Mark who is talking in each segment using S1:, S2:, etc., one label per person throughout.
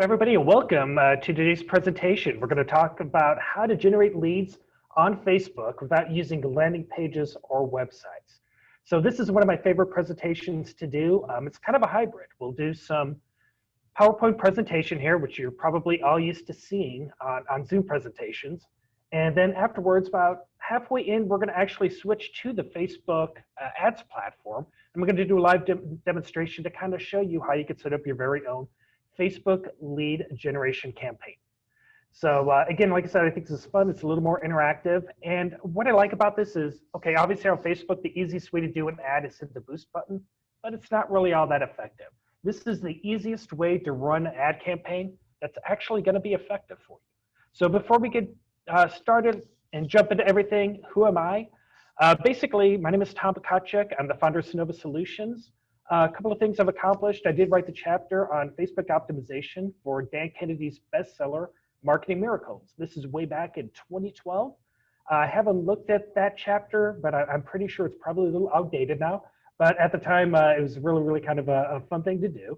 S1: everybody, and welcome to today's presentation. We're going to talk about how to generate leads on Facebook without using landing pages or websites. So this is one of my favorite presentations to do. It's kind of a hybrid. We'll do some PowerPoint presentation here, which you're probably all used to seeing on Zoom presentations. And then afterwards, about halfway in, we're going to actually switch to the Facebook ads platform. And we're going to do a live demonstration to kind of show you how you can set up your very own Facebook lead generation campaign. So again, like I said, I think this is fun. It's a little more interactive. And what I like about this is, okay, obviously on Facebook, the easiest way to do an ad is hit the boost button, but it's not really all that effective. This is the easiest way to run an ad campaign that's actually going to be effective for you. So before we get started and jump into everything, who am I? Basically, my name is Tom Bukacek. I'm the founder of Sinova Solutions. A couple of things I've accomplished. I did write the chapter on Facebook optimization for Dan Kennedy's bestseller, Marketing Miracles. This is way back in 2012. I haven't looked at that chapter, but I'm pretty sure it's probably a little outdated now. But at the time, it was really kind of a fun thing to do.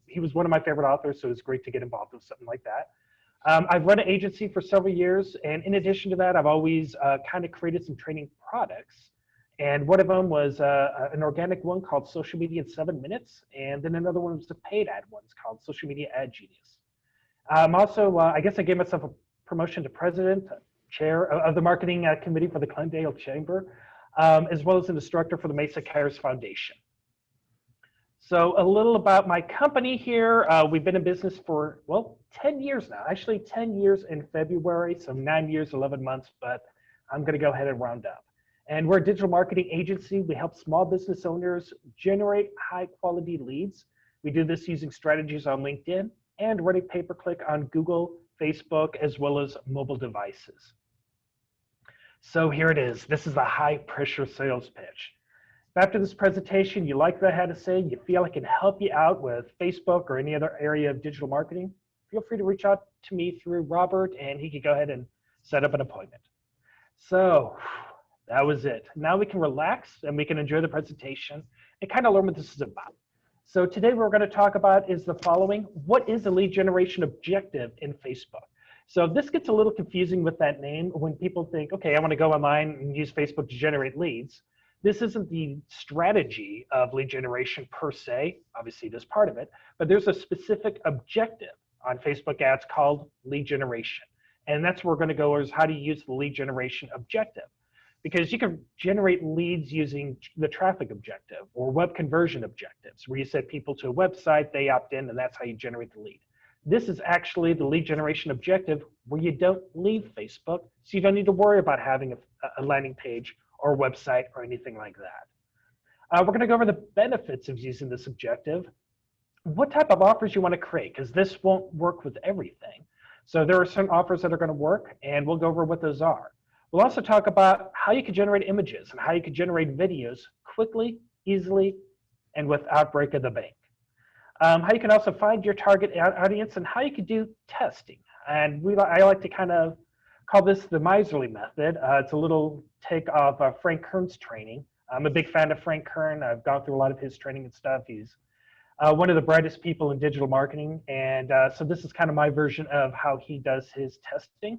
S1: He was one of my favorite authors, so it was great to get involved with something like that. I've run an agency for several years, and in addition to that, I've always kind of created some training products. And one of them was an organic one called Social Media in 7 Minutes, and then another one was a paid ad one called Social Media Ad Genius. Also, I guess I gave myself a promotion to president, chair of the marketing committee for the Glendale Chamber, as well as an instructor for the Mesa Cares Foundation. So a little about my company here. We've been in business for, well, 10 years now. Actually 10 years in February, so 9 years, 11 months, but I'm going to go ahead and round up. And we're a digital marketing agency. We help small business owners generate high quality leads. We do this using strategies on LinkedIn and running pay-per-click on Google, Facebook, as well as mobile devices. So here it is. This is a high pressure sales pitch. If after this presentation, you like what I had to say, you feel I can help you out with Facebook or any other area of digital marketing, feel free to reach out to me through Robert and he could go ahead and set up an appointment. So that was it. Now we can relax and we can enjoy the presentation and kind of learn what this is about. So today what we're going to talk about is the following. What is a lead generation objective in Facebook? So this gets a little confusing with that name when people think, okay, I want to go online and use Facebook to generate leads. This isn't the strategy of lead generation per se. Obviously it is part of it, but there's a specific objective on Facebook ads called lead generation. And that's where we're going to go is how to use the lead generation objective. Because you can generate leads using the traffic objective or web conversion objectives, where you set people to a website, they opt in, and that's how you generate the lead. This is actually the lead generation objective where you don't leave Facebook, so you don't need to worry about having a landing page or website or anything like that. We're going to go over the benefits of using this objective, what type of offers you want to create, because this won't work with everything. So there are some offers that are going to work, and we'll go over what those are. We'll also talk about how you can generate images and how you can generate videos quickly, easily, and without break of the bank. How you can also find your target audience and how you can do testing. And I like to kind of call this the miserly method. It's a little take off Frank Kern's training. I'm a big fan of Frank Kern. I've gone through a lot of his training and stuff. He's one of the brightest people in digital marketing. And so this is kind of my version of how he does his testing.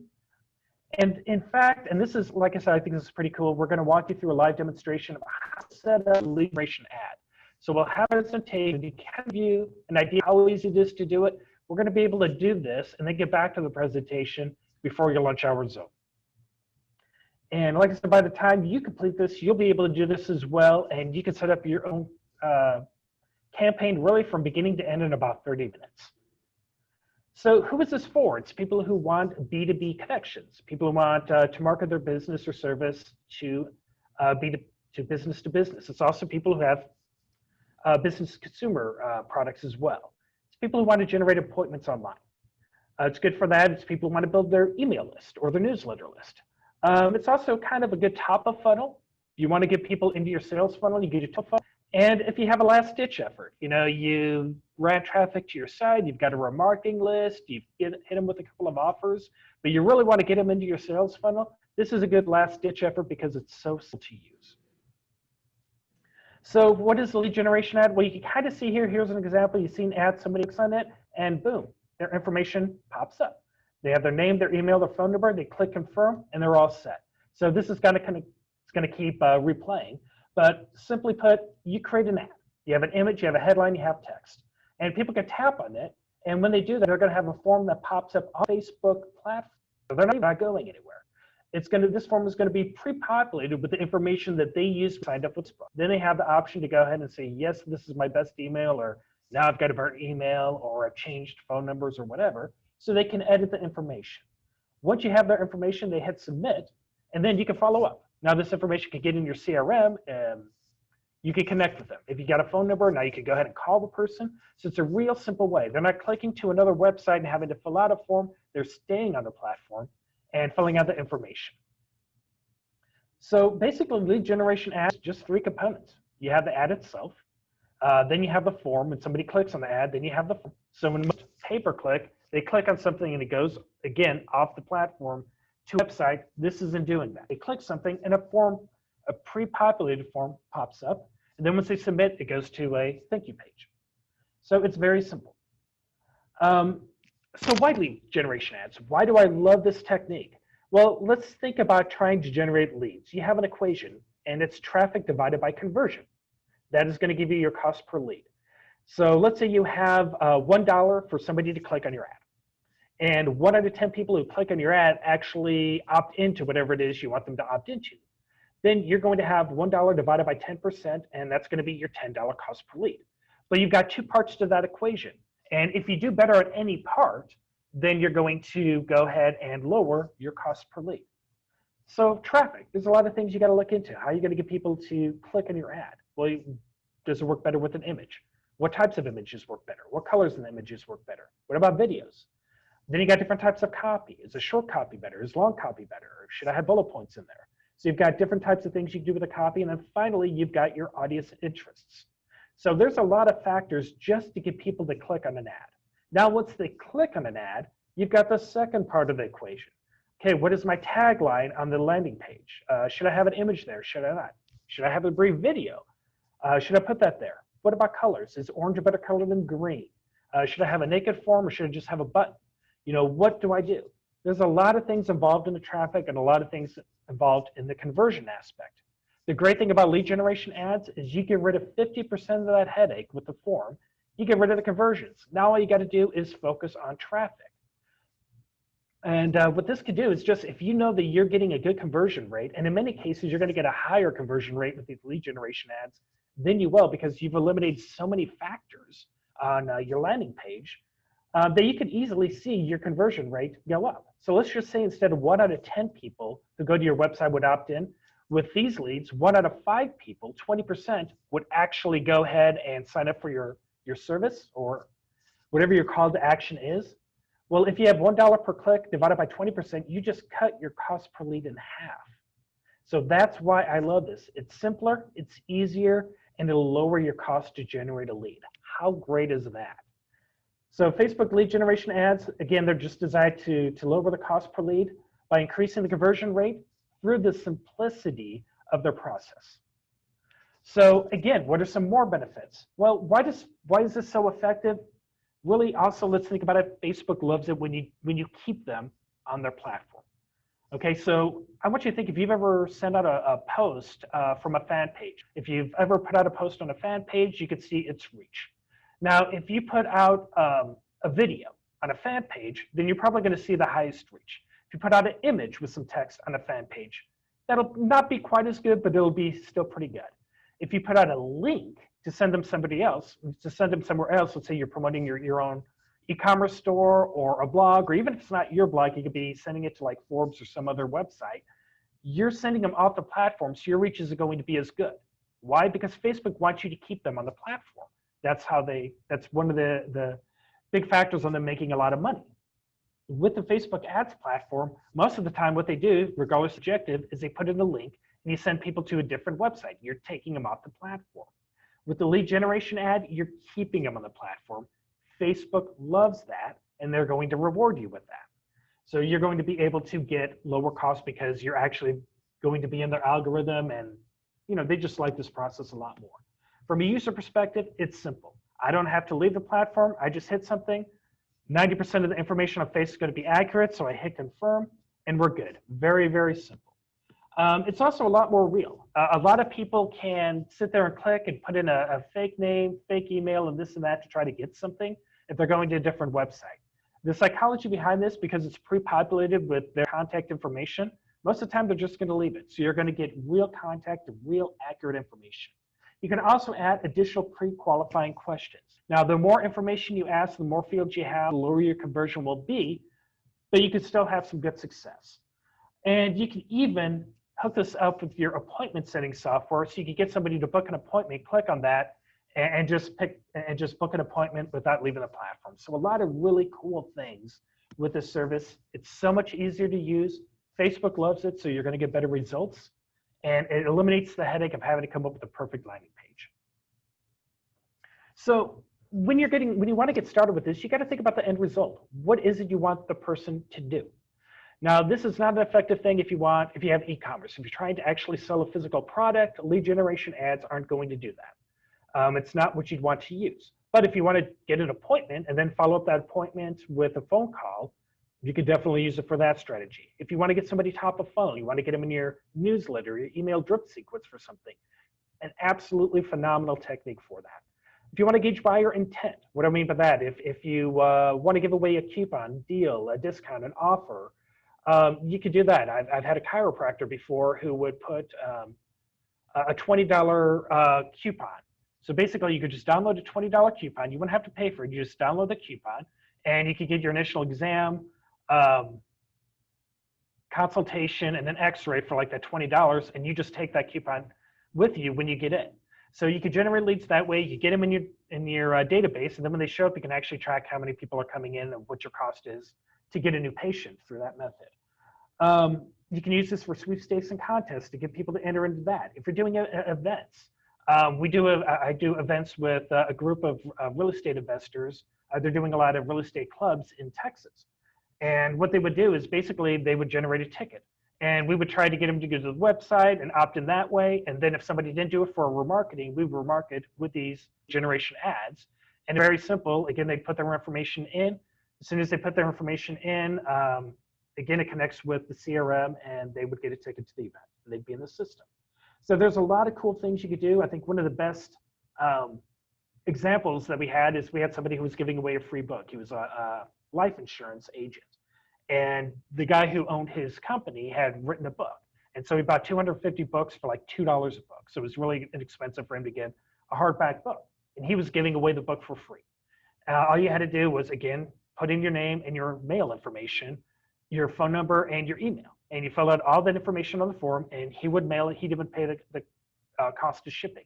S1: And in fact, and this is, like I said, I think this is pretty cool. We're going to walk you through a live demonstration of how to set up a lead generation ad. So we'll have a presentation to give you an idea how easy it is to do it. We're going to be able to do this and then get back to the presentation before your lunch hour zone. And like I said, by the time you complete this, you'll be able to do this as well. And you can set up your own campaign really from beginning to end in about 30 minutes. So who is this for? It's people who want B2B connections, people who want to market their business or service to business to business. It's also people who have business consumer products as well. It's people who want to generate appointments online. It's good for that. It's people who want to build their email list or their newsletter list. It's also kind of a good top of funnel. You want to get people into your sales funnel, you get your top funnel. And if you have a last ditch effort, you ran traffic to your site, you've got a remarketing list, you've hit them with a couple of offers, but you really want to get them into your sales funnel, this is a good last ditch effort because it's so simple to use. So what is the lead generation ad? Well, you can kind of see here, here's an example. You've seen ads, somebody clicks on it, and boom, their information pops up. They have their name, their email, their phone number, they click confirm, and they're all set. So this is going to keep replaying. But simply put, you create an ad. You have an image, you have a headline, you have text. And people can tap on it. And when they do that, they're going to have a form that pops up on Facebook platform. So they're not going anywhere. This form is going to be pre-populated with the information that they used to sign up with Facebook. Then they have the option to go ahead and say, yes, this is my best email, or now I've got a better email, or I've changed phone numbers or whatever. So they can edit the information. Once you have their information, they hit submit, and then you can follow up. Now this information can get in your CRM, and you can connect with them. If you got a phone number, now you can go ahead and call the person. So it's a real simple way. They're not clicking to another website and having to fill out a form. They're staying on the platform and filling out the information. So basically, lead generation ads, just 3 components. You have the ad itself, then you have the form. When somebody clicks on the ad, then you have the form. So when most pay-per-click, they click on something and it goes, again, off the platform to a website. This isn't doing that. They click something and a pre-populated form pops up. And then once they submit, it goes to a thank you page. So it's very simple. So why lead generation ads? Why do I love this technique? Well, let's think about trying to generate leads. You have an equation, and it's traffic divided by conversion. That is going to give you your cost per lead. So let's say you have $1 for somebody to click on your ad. And 1 out of 10 people who click on your ad actually opt into whatever it is you want them to opt into. Then you're going to have $1 divided by 10%, and that's going to be your $10 cost per lead. But you've got 2 parts to that equation. And if you do better at any part, then you're going to go ahead and lower your cost per lead. So traffic, there's a lot of things you got to look into. How are you going to get people to click on your ad? Well, does it work better with an image? What types of images work better? What colors in the images work better? What about videos? Then you got different types of copy. Is a short copy better? Is long copy better? Or should I have bullet points in there? So you've got different types of things you can do with a copy. And then finally, you've got your audience interests. So there's a lot of factors just to get people to click on an ad. Now, once they click on an ad, you've got the second part of the equation. Okay, what is my tagline on the landing page? Should I have an image there? Should I not? Should I have a brief video? Should I put that there? What about colors? Is orange a better color than green? Should I have a naked form or should I just have a button? You know, what do I do? There's a lot of things involved in the traffic and a lot of things involved in the conversion aspect. The great thing about lead generation ads is you get rid of 50% of that headache with the form. You get rid of the conversions. Now all you got to do is focus on traffic. And what this could do is just, if you know that you're getting a good conversion rate, and in many cases you're going to get a higher conversion rate with these lead generation ads than you will because you've eliminated so many factors on your landing page, that you can easily see your conversion rate go up. So let's just say instead of 1 out of 10 people who go to your website would opt in, with these leads, 1 out of 5 people, 20%, would actually go ahead and sign up for your service or whatever your call to action is. Well, if you have $1 per click divided by 20%, you just cut your cost per lead in half. So that's why I love this. It's simpler, it's easier, and it'll lower your cost to generate a lead. How great is that? So Facebook lead generation ads, again, they're just designed to lower the cost per lead by increasing the conversion rate through the simplicity of their process. So again, what are some more benefits? Well, why is this so effective? Really, also, let's think about it. Facebook loves it when you keep them on their platform. Okay, so I want you to think if you've ever sent out a post from a fan page. If you've ever put out a post on a fan page, you can see its reach. Now, if you put out a video on a fan page, then you're probably going to see the highest reach. If you put out an image with some text on a fan page, that'll not be quite as good, but it'll be still pretty good. If you put out a link to send them somebody else, to send them somewhere else, let's say you're promoting your own e-commerce store or a blog, or even if it's not your blog, you could be sending it to like Forbes or some other website. You're sending them off the platform, so your reach isn't going to be as good. Why? Because Facebook wants you to keep them on the platform. That's one of the big factors on them making a lot of money. With the Facebook ads platform, most of the time what they do, regardless of objective, is they put in a link and you send people to a different website. You're taking them off the platform. With the lead generation ad, you're keeping them on the platform. Facebook loves that, and they're going to reward you with that. So you're going to be able to get lower costs because you're actually going to be in their algorithm, and they just like this process a lot more. From a user perspective, it's simple. I don't have to leave the platform. I just hit something. 90% of the information on Facebook is going to be accurate, so I hit confirm, and we're good. Very, very simple. It's also a lot more real. A lot of people can sit there and click and put in a fake name, fake email, and this and that to try to get something if they're going to a different website. The psychology behind this, because it's pre-populated with their contact information, most of the time they're just going to leave it. So you're going to get real contact and real accurate information. You can also add additional pre-qualifying questions. Now, the more information you ask, the more fields you have, the lower your conversion will be, but you can still have some good success. And you can even hook this up with your appointment setting software, so you can get somebody to book an appointment, click on that, and just book an appointment without leaving the platform. So a lot of really cool things with this service. It's so much easier to use. Facebook loves it, so you're going to get better results, and it eliminates the headache of having to come up with a perfect landing page. So when you want to get started with this, you got to think about the end result. What is it you want the person to do? Now, this is not an effective thing if you have e-commerce. If you're trying to actually sell a physical product, lead generation ads aren't going to do that. It's not what you'd want to use. But if you want to get an appointment and then follow up that appointment with a phone call, you could definitely use it for that strategy. If you want to get somebody top of phone, you want to get them in your newsletter, your email drip sequence for something, an absolutely phenomenal technique for that. If you want to gauge buyer intent, what do I mean by that? If you want to give away a coupon, deal, a discount, an offer, you could do that. I've had a chiropractor before who would put a $20 coupon. So basically, you could just download a $20 coupon. You wouldn't have to pay for it. You just download the coupon, and you could get your initial exam, consultation, and then x-ray for like that $20, and you just take that coupon with you when you get in. So you could generate leads that way. You get them in your database, and then when they show up, you can actually track how many people are coming in and what your cost is to get a new patient through that method. You can use this for sweepstakes and contests to get people to enter into that. If you're doing events, I do events with a group of real estate investors. They're doing a lot of real estate clubs in Texas. And what they would do is basically they would generate a ticket. And we would try to get them to go to the website and opt in that way. And then if somebody didn't do it for remarketing, we would remarket with these generation ads. And very simple. Again, they put their information in. As soon as they put their information in, again, it connects with the CRM, and they would get a ticket to the event. And they'd be in the system. So there's a lot of cool things you could do. I think one of the best examples that we had is we had somebody who was giving away a free book. He was a life insurance agent. And the guy who owned his company had written a book. And so he bought 250 books for like $2 a book. So it was really inexpensive for him to get a hardback book. And he was giving away the book for free. All you had to do was, again, put in your name and your mail information, your phone number, and your email. And you fill out all that information on the form, and he would mail it. He would pay the cost of shipping.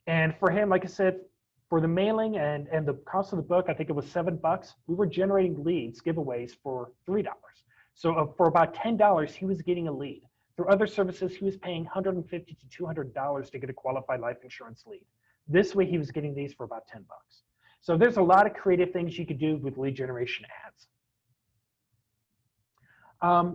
S1: And for him, like I said, for the mailing and the cost of the book, I think it was $7. We were generating leads, giveaways for $3. So for about $10, he was getting a lead. Through other services, he was paying $150 to $200 to get a qualified life insurance lead. This way, he was getting these for about $10. So there's a lot of creative things you could do with lead generation ads.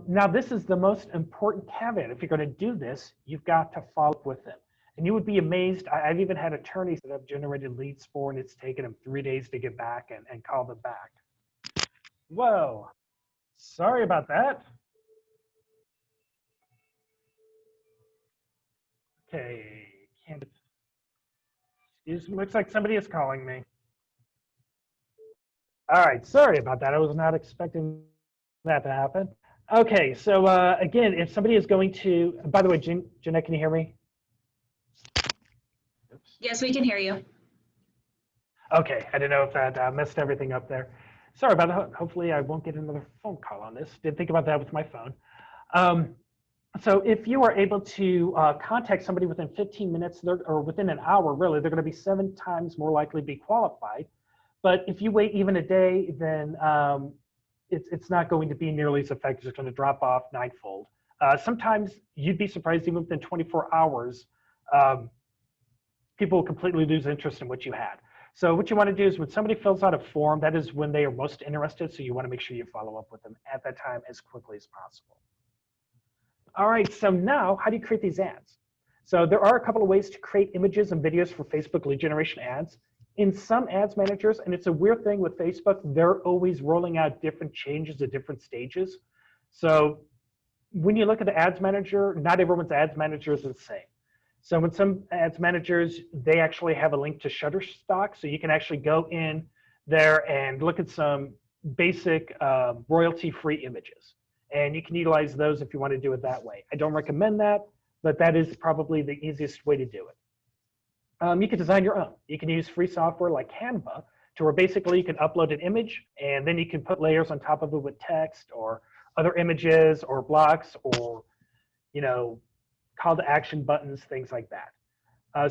S1: Now, this is the most important caveat. If you're going to do this, you've got to follow up with them. And you would be amazed. I've even had attorneys that I've generated leads for, and it's taken them 3 days to get back and call them back. Whoa, sorry about that. Okay, excuse me, looks like somebody is calling me. All right, sorry about that. I was not expecting that to happen. Okay, so again, if somebody is going to, by the way, Jeanette, can you hear me? Oops.
S2: Yes, we can hear you.
S1: Okay, I didn't know if that messed everything up there. Sorry about that. Hopefully I won't get another phone call on this. Didn't think about that with my phone. So if you are able to contact somebody within 15 minutes or within an hour, really, they're going to be 7 times more likely to be qualified. But if you wait even a day, then it's not going to be nearly as effective. It's going to drop off 9-fold. Sometimes you'd be surprised even within 24 hours, people will completely lose interest in what you had. So what you want to do is when somebody fills out a form, that is when they are most interested. So you want to make sure you follow up with them at that time as quickly as possible. All right, so now how do you create these ads? So there are a couple of ways to create images and videos for Facebook lead generation ads. In some ads managers, and it's a weird thing with Facebook, they're always rolling out different changes at different stages. So when you look at the ads manager, not everyone's ads manager is the same. So in some ads managers, they actually have a link to Shutterstock, so you can actually go in there and look at some basic royalty-free images. And you can utilize those if you want to do it that way. I don't recommend that, but that is probably the easiest way to do it. You can design your own. You can use free software like Canva, to where basically you can upload an image, and then you can put layers on top of it with text or other images or blocks or, you know, call to action buttons, things like that.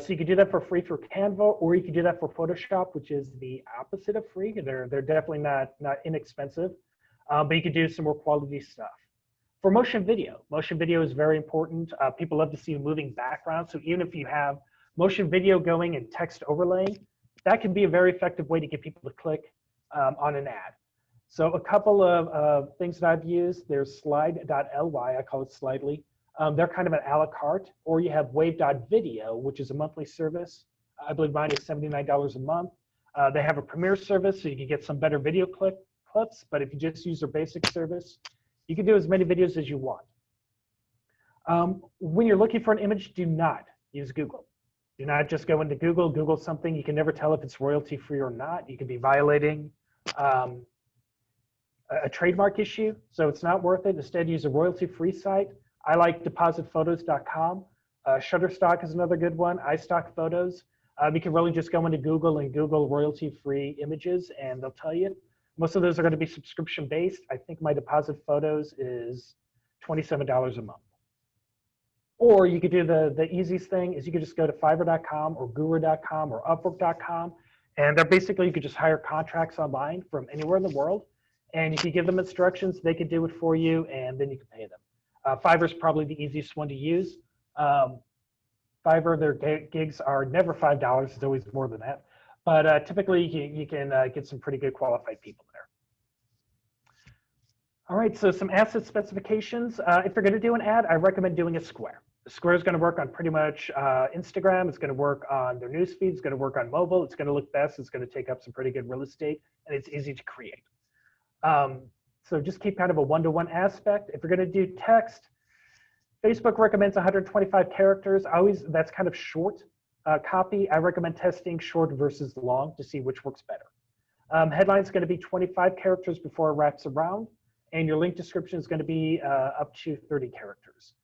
S1: So you can do that for free through Canva, or you can do that for Photoshop, which is the opposite of free. They're definitely not inexpensive, but you can do some more quality stuff. For motion video is very important. People love to see moving backgrounds. So even if you have motion video going and text overlaying, that can be a very effective way to get people to click on an ad. So a couple of things that I've used, there's slide.ly, I call it Slidely. They're kind of an a la carte, or you have wave.video, which is a monthly service. I believe mine is $79 a month. They have a Premiere service, so you can get some better video clips, but if you just use their basic service, you can do as many videos as you want. When you're looking for an image, do not use Google. Do not just go into Google, Google something. You can never tell if it's royalty free or not. You could be violating a trademark issue, so it's not worth it. Instead, use a royalty free site. I like depositphotos.com. Shutterstock is another good one. iStock Photos. You can really just go into Google and Google royalty free images, and they'll tell you. Most of those are going to be subscription based. I think my Deposit Photos is $27 a month. Or you could do the easiest thing is you could just go to Fiverr.com or Guru.com or Upwork.com, and they're basically, you could just hire contracts online from anywhere in the world, and if you give them instructions, they could do it for you, and then you can pay them. Fiverr is probably the easiest one to use. Fiverr, their gigs are never $5, it's always more than that, but typically you can get some pretty good qualified people there. All right, so some asset specifications. If you're gonna do an ad, I recommend doing a square. The square is gonna work on pretty much Instagram, it's gonna work on their news feed, it's gonna work on mobile, it's gonna look best, it's gonna take up some pretty good real estate, and it's easy to create. So just keep kind of a one-to-one aspect. If you're gonna do text, Facebook recommends 125 characters. That's kind of short copy. I recommend testing short versus long to see which works better. Headline is gonna be 25 characters before it wraps around. And your link description is going to be up to 30 characters.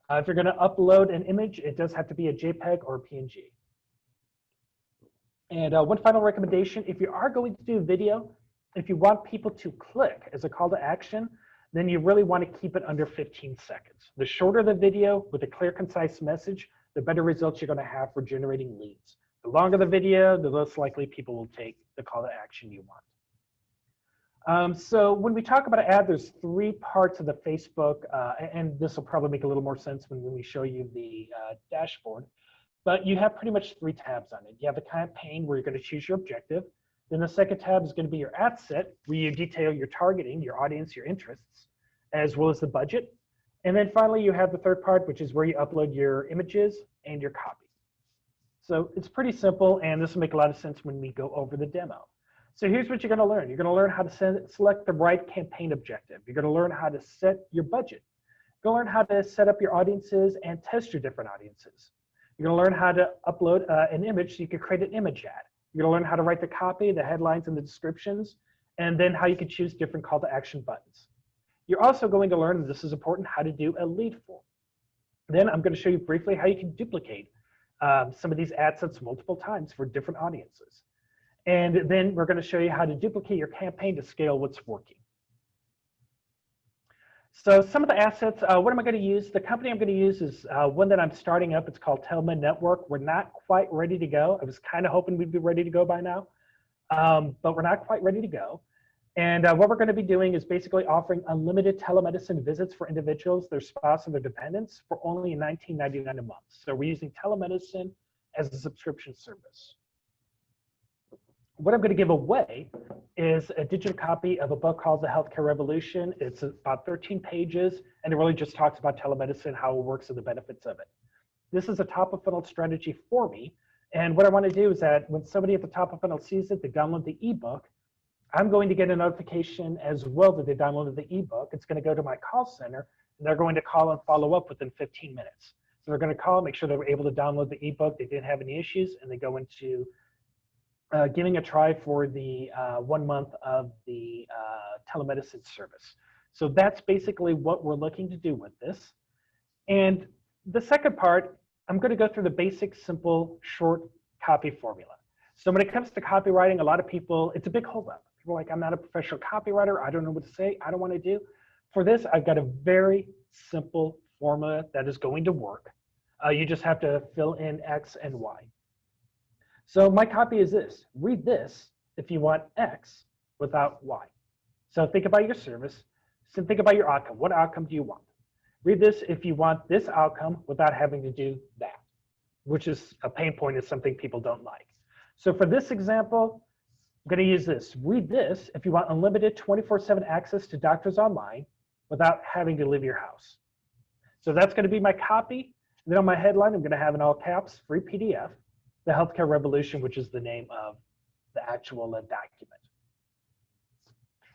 S1: If you're going to upload an image, it does have to be a JPEG or a PNG. And one final recommendation, if you are going to do video, if you want people to click as a call to action, then you really want to keep it under 15 seconds. The shorter the video with a clear, concise message, the better results you're going to have for generating leads. The longer the video, the less likely people will take the call to action you want. So when we talk about an ad, there's three parts of the Facebook, and this will probably make a little more sense when we show you the dashboard, but you have pretty much three tabs on it. You have the campaign where you're going to choose your objective. Then the second tab is going to be your ad set, where you detail your targeting, your audience, your interests, as well as the budget. And then finally, you have the third part, which is where you upload your images and your copy. So it's pretty simple, and this will make a lot of sense when we go over the demo. So here's what you're going to learn. You're going to learn how to select the right campaign objective. You're going to learn how to set your budget. You're going to learn how to set up your audiences and test your different audiences. You're going to learn how to upload an image so you can create an image ad. You're going to learn how to write the copy, the headlines, and the descriptions, and then how you can choose different call to action buttons. You're also going to learn, and this is important, how to do a lead form. Then I'm going to show you briefly how you can duplicate some of these ad sets multiple times for different audiences. And then we're going to show you how to duplicate your campaign to scale what's working. So some of the assets, what am I going to use? The company I'm going to use is one that I'm starting up. It's called Telman Network. We're not quite ready to go. I was kind of hoping we'd be ready to go by now, but we're not quite ready to go. And what we're going to be doing is basically offering unlimited telemedicine visits for individuals, their spouse, and their dependents for only $19.99 a month. So we're using telemedicine as a subscription service. What I'm going to give away is a digital copy of a book called The Healthcare Revolution. It's about 13 pages, and it really just talks about telemedicine, how it works, and the benefits of it. This is a top-of-funnel strategy for me, And what I want to do is that when somebody at the top of funnel sees it, they download the ebook. I'm going to get a notification as well that they downloaded the ebook. It's going to go to my call center, and they're going to call and follow up within 15 minutes. So they're going to call, make sure they were able to download the ebook, they didn't have any issues, and they go into giving a try for the 1 month of the telemedicine service. So that's basically what we're looking to do with this. And the second part, I'm going to go through the basic, simple, short copy formula. So when it comes to copywriting, a lot of people, it's a big holdup. People are like, I'm not a professional copywriter. I don't know what to say. I don't want to do. For this, I've got a very simple formula that is going to work. You just have to fill in X and Y. So my copy is this. Read this if you want X without Y. So think about your service. So think about your outcome. What outcome do you want? Read this if you want this outcome without having to do that, which is a pain point, is something people don't like. So for this example, I'm going to use this. Read this if you want unlimited 24/7 access to doctors online without having to leave your house. So that's going to be my copy. And then on my headline, I'm going to have in all caps, free PDF, the Healthcare Revolution, which is the name of the actual document.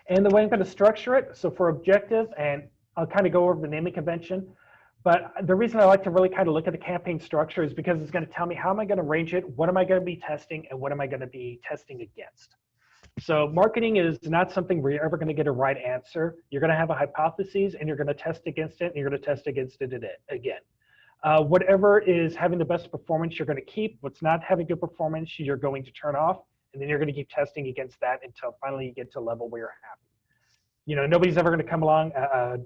S1: And the way I'm going to structure it, so for objective, and I'll kind of go over the naming convention, but the reason I like to really kind of look at the campaign structure is because it's going to tell me how am I going to range it, what am I going to be testing, and what am I going to be testing against. So marketing is not something where you're ever going to get a right answer. You're going to have a hypothesis, and you're going to test against it, and you're going to test against it again. Whatever is having the best performance, you're going to keep. What's not having good performance, you're going to turn off, and then you're going to keep testing against that until finally you get to a level where you're happy. You know, nobody's ever going to come along,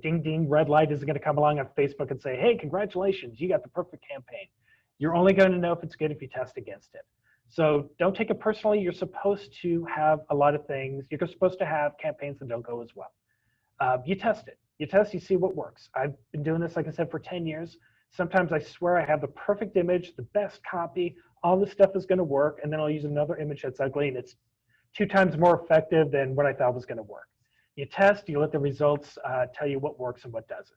S1: ding, ding, red light isn't going to come along on Facebook and say, hey, congratulations, you got the perfect campaign. You're only going to know if it's good if you test against it. So don't take it personally. You're supposed to have a lot of things. You're supposed to have campaigns that don't go as well. You test it. You test, you see what works. I've been doing this, like I said, for 10 years. Sometimes I swear I have the perfect image, the best copy, all this stuff is going to work, and then I'll use another image that's ugly, and it's 2 times more effective than what I thought was going to work. You test, you let the results tell you what works and what doesn't.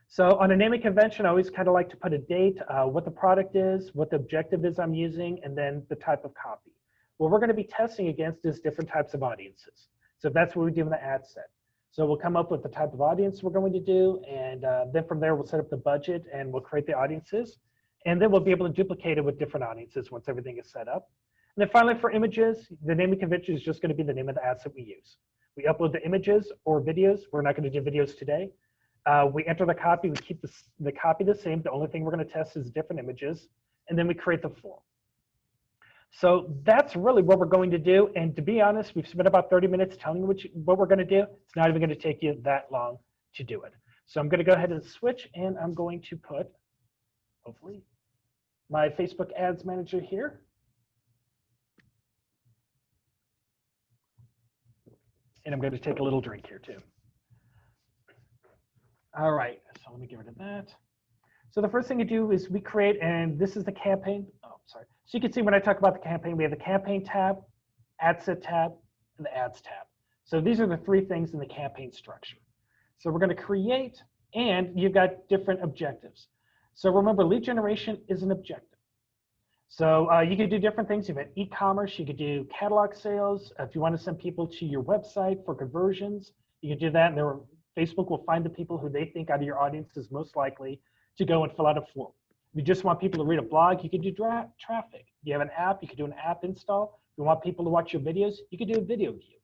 S1: So on a naming convention, I always kind of like to put a date, what the product is, what the objective is I'm using, and then the type of copy. What we're going to be testing against is different types of audiences. So that's what we do in the ad set. So we'll come up with the type of audience we're going to do, and then from there we'll set up the budget and we'll create the audiences. And then we'll be able to duplicate it with different audiences once everything is set up. And then finally for images, the naming convention is just going to be the name of the asset we use. We upload the images or videos. We're not going to do videos today. We enter the copy. We keep the copy the same. The only thing we're going to test is different images. And then we create the form. So that's really what we're going to do. And to be honest, we've spent about 30 minutes telling you what we're going to do. It's not even going to take you that long to do it. So I'm going to go ahead and switch, and I'm going to put, hopefully, my Facebook Ads Manager here. And I'm going to take a little drink here too. All right, so let me get rid of that. So the first thing you do is we create, and this is the campaign. Oh, sorry. So you can see when I talk about the campaign, we have the campaign tab, ad set tab, and the ads tab. So these are the 3 things in the campaign structure. So we're going to create, and you've got different objectives. So remember, lead generation is an objective. So you could do different things. You've got e-commerce, you could do catalog sales. If you want to send people to your website for conversions, you can do that. And Facebook will find the people who they think out of your audience is most likely to go and fill out a form. If you just want people to read a blog, you can do traffic. You have an app, you can do an app install. If you want people to watch your videos, you can do a video view.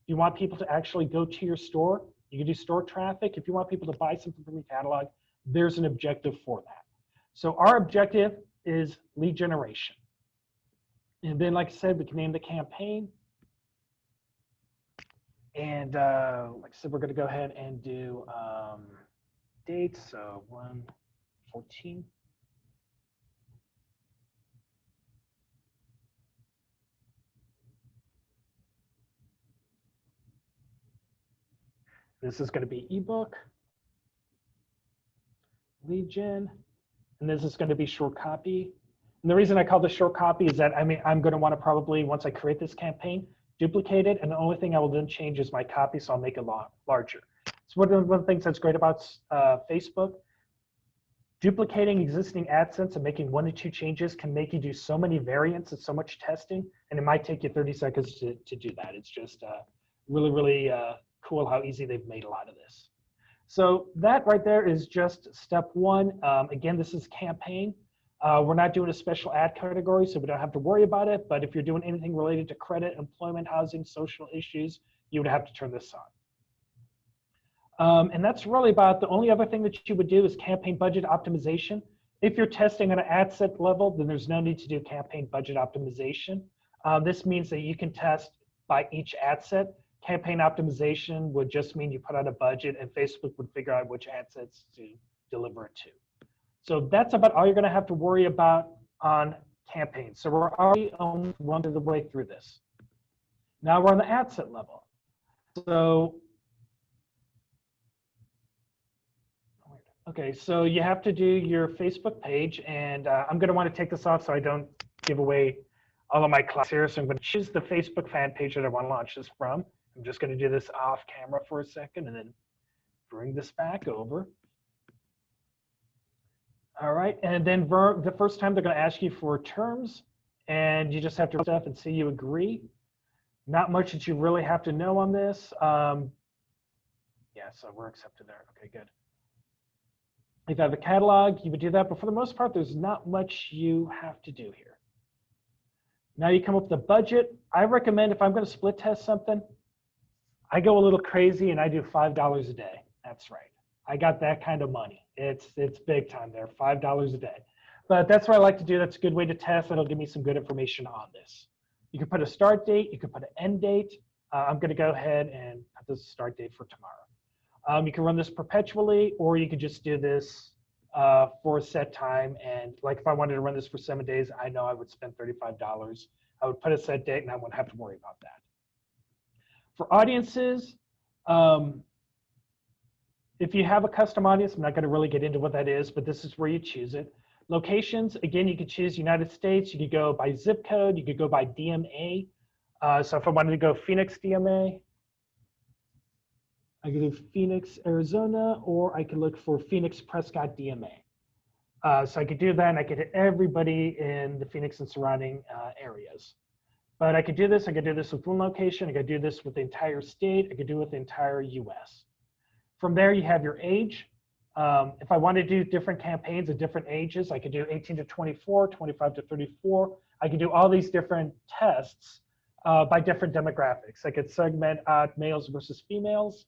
S1: If you want people to actually go to your store, you can do store traffic. If you want people to buy something from your catalog, there's an objective for that. So our objective is lead generation. And then, like I said, we can name the campaign. And like I said, we're going to go ahead and do dates. So 1/14. This is going to be ebook, lead gen, and this is going to be short copy. And the reason I call this short copy is that I'm going to want to probably, once I create this campaign, duplicate it, and the only thing I will then change is my copy, so I'll make it larger. So one of the things that's great about Facebook, Duplicating existing ad sets and making 1 to 2 changes can make you do so many variants and so much testing, and it might take you 30 seconds to do that. It's just really cool how easy they've made a lot of this. So that right there is just step 1. Again, this is campaign. We're not doing a special ad category, so we don't have to worry about it. But if you're doing anything related to credit, employment, housing, social issues, you would have to turn this on. And that's really about the only other thing that you would do is campaign budget optimization. If you're testing on an ad set level, then there's no need to do campaign budget optimization. This means that you can test by each ad set. Campaign optimization would just mean you put out a budget and Facebook would figure out which ad sets to deliver it to. So that's about all you're going to have to worry about on campaigns. So we're already almost one of the way through this. Now we're on the ad set level. So, okay, so you have to do your Facebook page, and I'm going to want to take this off so I don't give away all of my class here. So I'm going to choose the Facebook fan page that I want to launch this from. I'm just going to do this off camera for a second and then bring this back over. All right, and then the first time they're going to ask you for terms, and you just have to read stuff and say you agree. Not much that you really have to know on this. Yeah, so we're accepted there. Okay, good. If you have a catalog, you would do that, but for the most part, there's not much you have to do here. Now you come up with a budget. I recommend if I'm going to split test something, I go a little crazy and I do $5 a day. That's right. I got that kind of money. It's big time there, $5 a day. But that's what I like to do. That's a good way to test. That'll give me some good information on this. You can put a start date. You can put an end date. I'm going to go ahead and put the start date for tomorrow. You can run this perpetually, or you could just do this for a set time. And like if I wanted to run this for 7 days, I know I would spend $35. I would put a set date and I wouldn't have to worry about that. For audiences, if you have a custom audience, I'm not going to really get into what that is, but this is where you choose it. Locations, again, you could choose United States. You could go by zip code. You could go by DMA. So if I wanted to go Phoenix DMA, I could do Phoenix, Arizona, or I could look for Phoenix Prescott DMA. So I could do that, and I could hit everybody in the Phoenix and surrounding areas. But I could do this with one location. I could do this with the entire state. I could do it with the entire US. From there, you have your age. If I want to do different campaigns at different ages, I could do 18 to 24, 25 to 34. I could do all these different tests by different demographics. I could segment males versus females.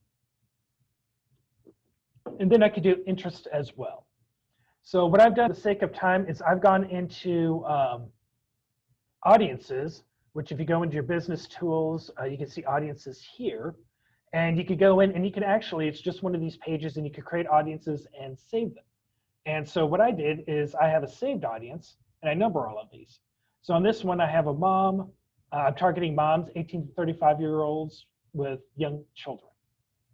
S1: And then I could do interest as well. So what I've done for the sake of time is I've gone into audiences, which if you go into your business tools, you can see audiences here. And you could go in and you can actually, it's just one of these pages, and you could create audiences and save them. And so what I did is I have a saved audience, and I number all of these. So on this one, I have a mom. I'm targeting moms, 18 to 35-year-olds with young children.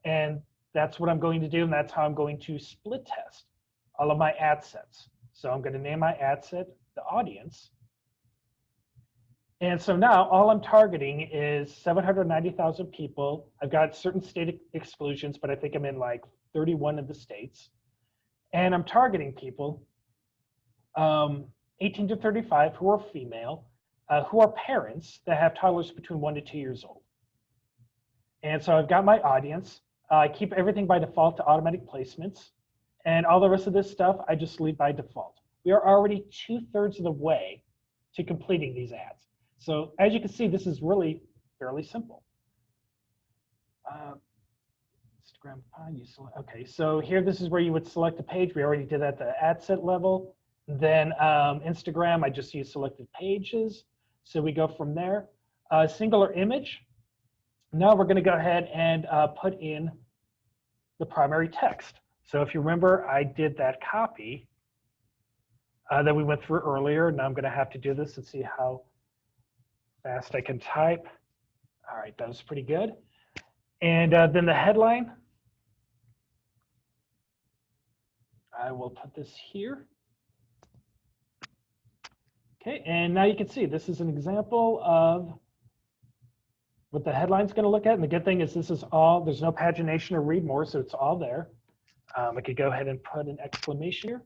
S1: And that's what I'm going to do, and that's how I'm going to split test all of my ad sets. So I'm going to name my ad set the audience. And so now all I'm targeting is 790,000 people. I've got certain state exclusions, but I think I'm in like 31 of the states. And I'm targeting people 18 to 35 who are female, who are parents that have toddlers between 1 to 2 years old. And so I've got my audience. I keep everything by default to automatic placements. And all the rest of this stuff, I just leave by default. We are already 2/3 of the way to completing these ads. So as you can see, this is really fairly simple. Instagram, okay, so here, this is where you would select a page. We already did that at the ad set level. Then Instagram, I just use selected pages. So we go from there. Singular image. Now we're going to go ahead and put in the primary text. So if you remember, I did that copy that we went through earlier. Now I'm going to have to do this and see how fast I can type. All right, that was pretty good. And then the headline, I will put this here. Okay, and now you can see this is an example of what the headline's going to look at. And the good thing is this is all, there's no pagination or read more, so it's all there. I could go ahead and put an exclamation here.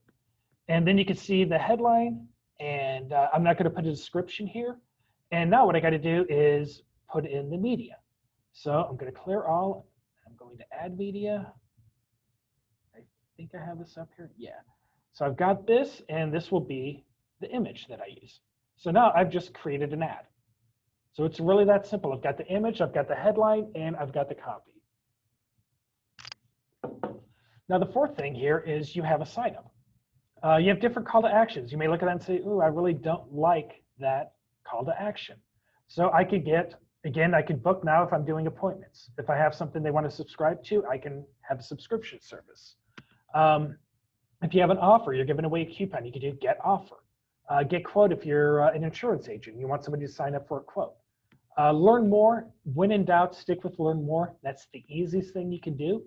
S1: And then you can see the headline, and I'm not going to put a description here. And now what I got to do is put in the media. So I'm going to clear all. I'm going to add media. I think I have this up here. Yeah. So I've got this, and this will be the image that I use. So now I've just created an ad. So it's really that simple. I've got the image, I've got the headline, and I've got the copy. Now the fourth thing here is you have a sign up. You have different call to actions. You may look at that and say, ooh, I really don't like that call to action. So I could get, again, I could book now if I'm doing appointments. If I have something they want to subscribe to, I can have a subscription service. If you have an offer, you're giving away a coupon, you could do get offer. Get quote if you're an insurance agent, you want somebody to sign up for a quote. Learn more, when in doubt, stick with learn more. That's the easiest thing you can do.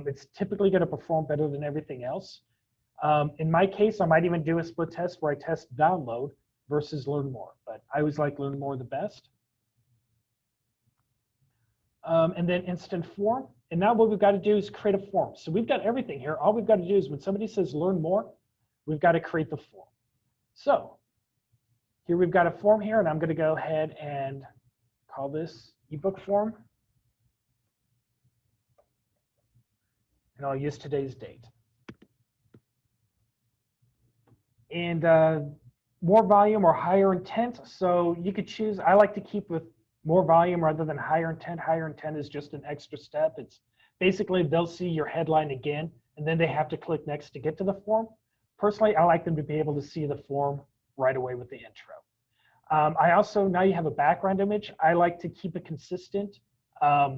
S1: It's typically going to perform better than everything else. In my case, I might even do a split test where I test download versus learn more, but I always like learn more the best. And then instant form. And now what we've got to do is create a form. So we've got everything here. All we've got to do is when somebody says learn more, we've got to create the form. So here we've got a form here, and I'm going to go ahead and call this ebook form. And I'll use today's date. And more volume or higher intent. So you could choose, I like to keep with more volume rather than higher intent. Higher intent is just an extra step. It's basically they'll see your headline again, and then they have to click next to get to the form. Personally, I like them to be able to see the form right away with the intro. I also, now you have a background image. I like to keep it consistent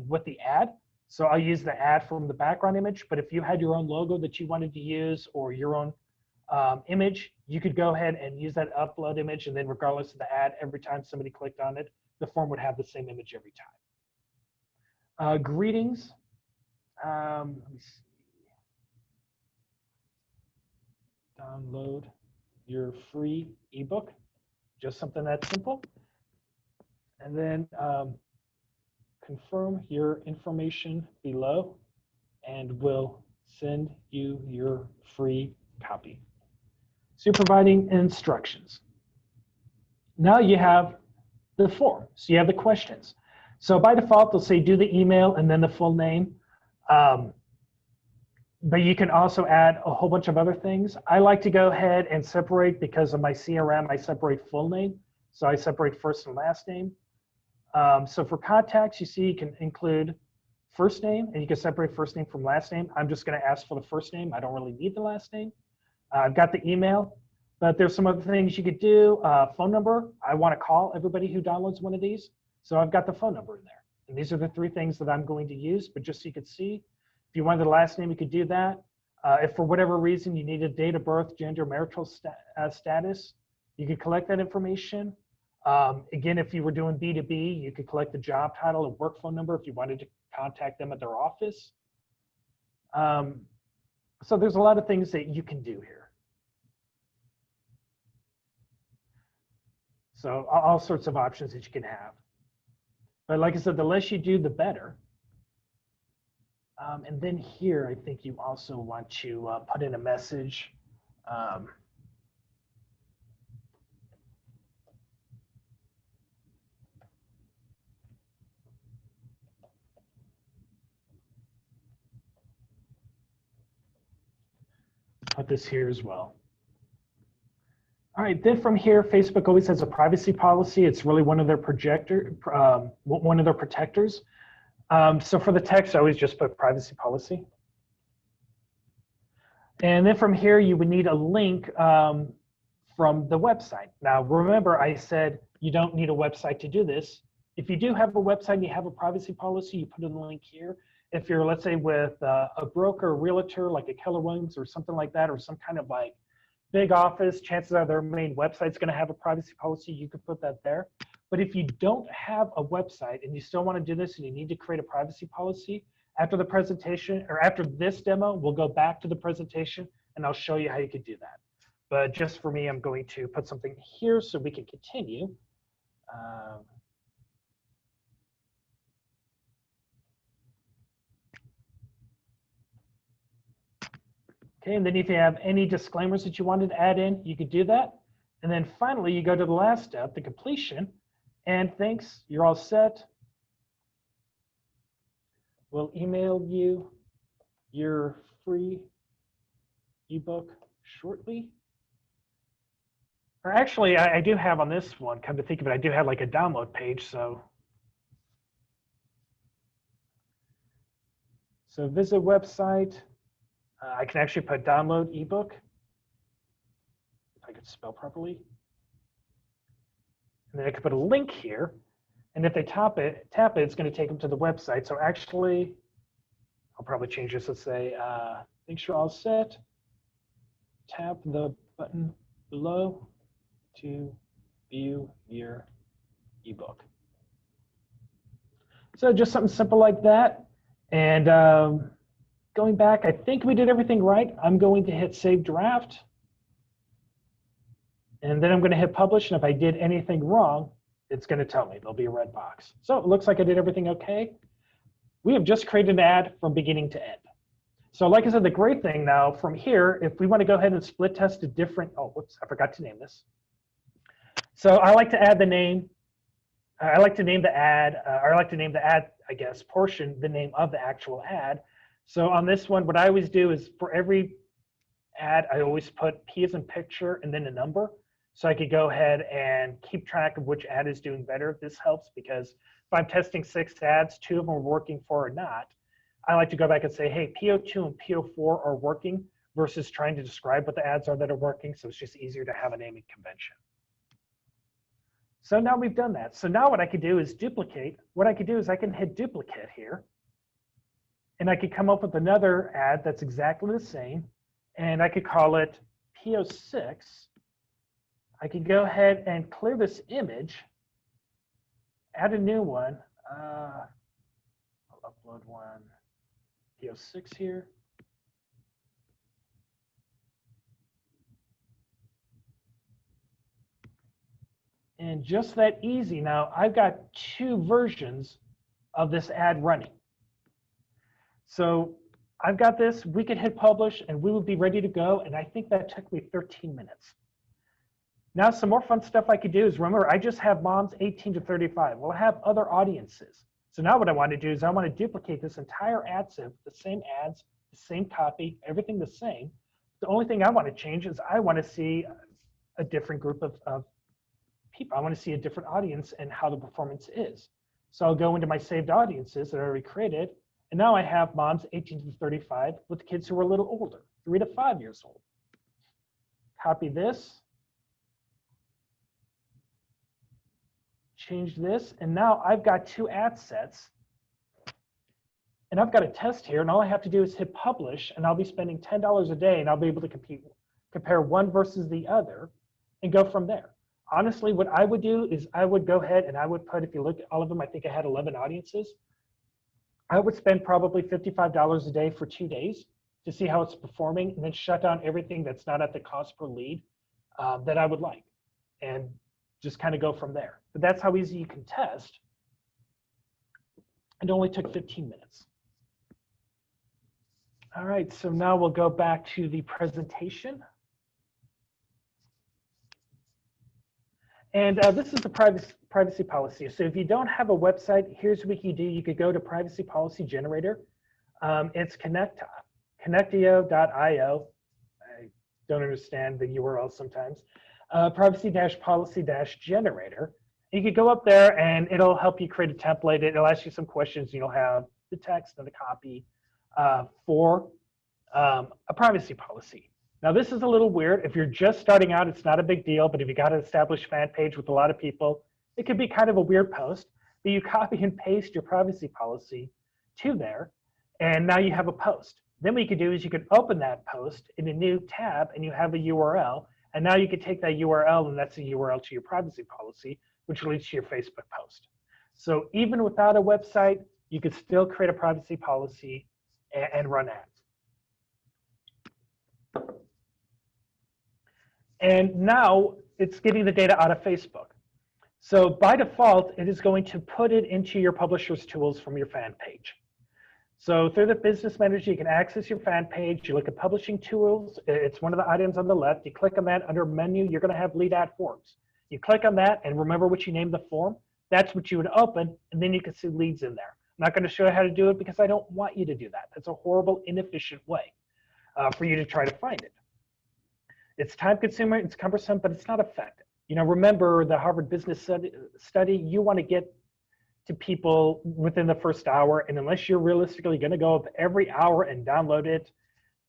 S1: with the ad. So I'll use the ad from the background image, but if you had your own logo that you wanted to use or your own image, you could go ahead and use that upload image, and then regardless of the ad, every time somebody clicked on it, the form would have the same image every time. Greetings. Let me see. Download your free ebook. Just something that simple. And then confirm your information below, and we'll send you your free copy. So you're providing instructions. Now you have the form. So you have the questions. So by default, they'll say do the email and then the full name. But you can also add a whole bunch of other things. I like to go ahead and separate, because of my CRM, I separate full name. So I separate first and last name. So for contacts, you see you can include first name, and you can separate first name from last name. I'm just going to ask for the first name. I don't really need the last name. I've got the email, but there's some other things you could do. Phone number, I want to call everybody who downloads one of these. So I've got the phone number in there. And these are the three things that I'm going to use, but just so you could see, if you wanted the last name, you could do that. If for whatever reason you needed date of birth, gender, marital status, you could collect that information. Again, if you were doing B2B, you could collect the job title and work phone number if you wanted to contact them at their office. So there's a lot of things that you can do here. So all sorts of options that you can have. But like I said, the less you do, the better. And then here, I think you also want to put in a message. Put this here as well. All right, then from here, Facebook always has a privacy policy. It's really one of their protectors. So for the text, I always just put privacy policy. And then from here, you would need a link from the website. Now, remember, I said you don't need a website to do this. If you do have a website and you have a privacy policy, you put in the link here. If you're, let's say, with a broker, a realtor, like a Keller Williams or something like that, or some kind of like big office, chances are their main website's going to have a privacy policy. You could put that there. But if you don't have a website and you still want to do this and you need to create a privacy policy, after the presentation or after this demo, we'll go back to the presentation and I'll show you how you could do that. But just for me, I'm going to put something here so we can continue. Okay, and then if you have any disclaimers that you wanted to add in, you could do that. And then finally, you go to the last step, the completion. And thanks, you're all set. We'll email you your free ebook shortly. Or actually, I do have on this one, come to think of it, I do have like a download page. So visit website. I can actually put download ebook, if I could spell properly. And then I could put a link here. And if they tap it, it's going to take them to the website. So actually, I'll probably change this. Let's say, thanks, you're all set. Tap the button below to view your ebook. So just something simple like that. And going back, I think we did everything right. I'm going to hit Save Draft. And then I'm going to hit Publish. And if I did anything wrong, it's going to tell me. There'll be a red box. So it looks like I did everything okay. We have just created an ad from beginning to end. So like I said, the great thing now from here, if we want to go ahead and split test a different, oh, whoops, I forgot to name this. So I like to add the name. I like to name the ad, or I like to name the ad, I guess, portion, the name of the actual ad. So on this one, what I always do is for every ad, I always put P as in picture and then a number. So I could go ahead and keep track of which ad is doing better. This helps because if I'm testing 6 ads, 2 of them are working or not, I like to go back and say, hey, PO2 and PO4 are working versus trying to describe what the ads are that are working. So it's just easier to have a naming convention. So now we've done that. So now what I could do is duplicate. What I could do is I can hit duplicate here. And I could come up with another ad that's exactly the same. And I could call it PO6. I could go ahead and clear this image, add a new one. I'll upload one, PO6 here. And just that easy now, I've got 2 versions of this ad running. So I've got this, we could hit publish and we would be ready to go. And I think that took me 13 minutes. Now, some more fun stuff I could do is, remember, I just have moms 18 to 35. Well, I have other audiences. So now what I want to do is I want to duplicate this entire ad set, the same ads, the same copy, everything the same. The only thing I want to change is I want to see a different group of people. I want to see a different audience and how the performance is. So I'll go into my saved audiences that I already created. And now I have moms 18 to 35 with kids who are a little older, 3 to 5 years old. Copy this. Change this, and now I've got 2 ad sets, and I've got a test here, and all I have to do is hit publish, and I'll be spending $10 a day, and I'll be able to compare one versus the other and go from there. Honestly, what I would do is I would go ahead and I would put, if you look at all of them, I think I had 11 audiences. I would spend probably $55 a day for 2 days to see how it's performing, and then shut down everything that's not at the cost per lead that I would like, and just kind of go from there. But that's how easy you can test. It only took 15 minutes. All right, so now we'll go back to the presentation. And this is the privacy policy. So if you don't have a website, here's what you do. You could go to Privacy Policy Generator. It's connectio.io. I don't understand the URL sometimes. Privacy-policy-generator. You could go up there and it'll help you create a template. It'll ask you some questions. You'll have the text and the copy for a privacy policy. Now, this is a little weird. If you're just starting out, it's not a big deal. But if you got an established fan page with a lot of people, it could be kind of a weird post. But you copy and paste your privacy policy to there, and now you have a post. Then what you could do is you could open that post in a new tab, and you have a URL. And now you could take that URL, and that's a URL to your privacy policy, which leads to your Facebook post. So even without a website, you could still create a privacy policy and run ads. And now it's getting the data out of Facebook. So by default, it is going to put it into your publisher's tools from your fan page. So through the business manager, you can access your fan page. You look at publishing tools. It's one of the items on the left. You click on that. Under menu, you're going to have lead ad forms. You click on that, and remember what you named the form. That's what you would open, and then you can see leads in there. I'm not going to show you how to do it because I don't want you to do that. That's a horrible, inefficient way for you to try to find it. It's time consuming, it's cumbersome, but it's not effective. You know, remember the Harvard Business Study, you want to get to people within the first hour, and unless you're realistically going to go up every hour and download it,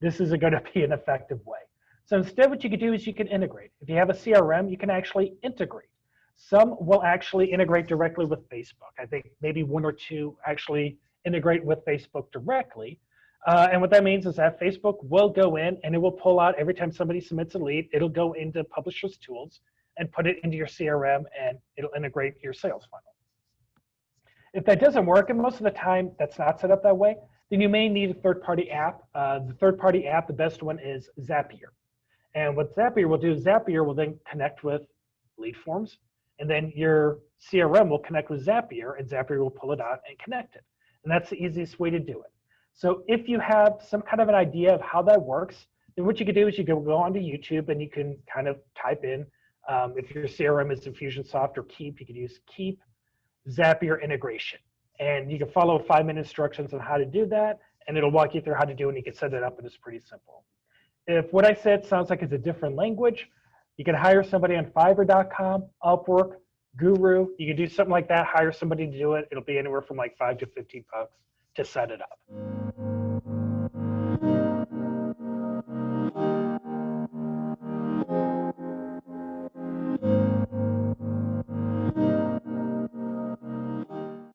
S1: this isn't going to be an effective way. So instead, what you can do is you can integrate. If you have a CRM, you can actually integrate. Some will actually integrate directly with Facebook. I think maybe one or two actually integrate with Facebook directly. And what that means is that Facebook will go in and it will pull out every time somebody submits a lead, it'll go into Publisher's Tools and put it into your CRM, and it'll integrate your sales funnel. If that doesn't work, and most of the time that's not set up that way, then you may need a third-party app. The third-party app, the best one is Zapier. And what Zapier will do is Zapier will then connect with lead forms, and then your CRM will connect with Zapier, and Zapier will pull it out and connect it. And that's the easiest way to do it. So if you have some kind of an idea of how that works, then what you can do is you can go onto YouTube and you can kind of type in, if your CRM is Infusionsoft or Keep, you can use Keep Zapier integration. And you can follow 5-minute instructions on how to do that, and it'll walk you through how to do it, and you can set it up, and it's pretty simple. If what I said sounds like it's a different language, you can hire somebody on Fiverr.com, Upwork, Guru. You can do something like that, hire somebody to do it. It'll be anywhere from like $5 to $15 to set it up.